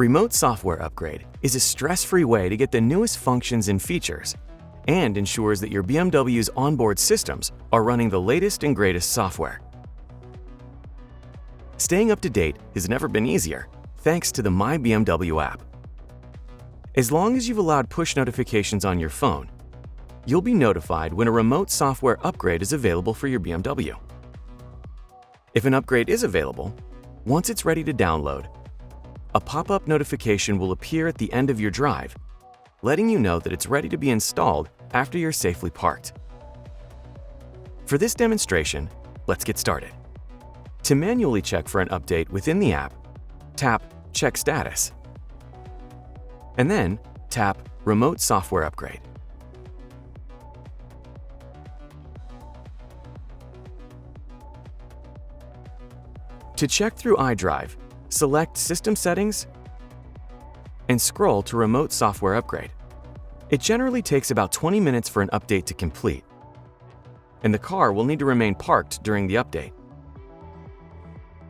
Remote software upgrade is a stress-free way to get the newest functions and features and ensures that your BMW's onboard systems are running the latest and greatest software. Staying up to date has never been easier thanks to the My BMW app. As long as you've allowed push notifications on your phone, you'll be notified when a remote software upgrade is available for your BMW. If an upgrade is available, once it's ready to download, a pop-up notification will appear at the end of your drive, letting you know that it's ready to be installed after you're safely parked. For this demonstration, let's get started. To manually check for an update within the app, tap Check Status, and then tap Remote Software Upgrade. To check through iDrive, select System Settings and scroll to Remote Software Upgrade. It generally takes about 20 minutes for an update to complete, and the car will need to remain parked during the update.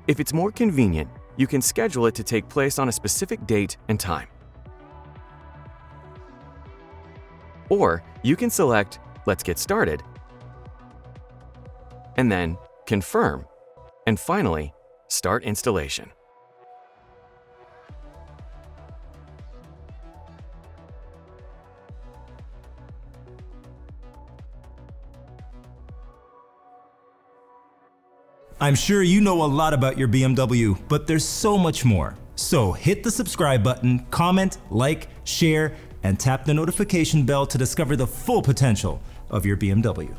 If it's more convenient, you can schedule it to take place on a specific date and time. Or you can select Let's Get Started, and then Confirm, and finally, Start installation. I'm sure you know a lot about your BMW, but there's so much more. So hit the subscribe button, comment, like, share, and tap the notification bell to discover the full potential of your BMW.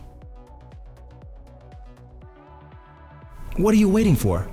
What are you waiting for?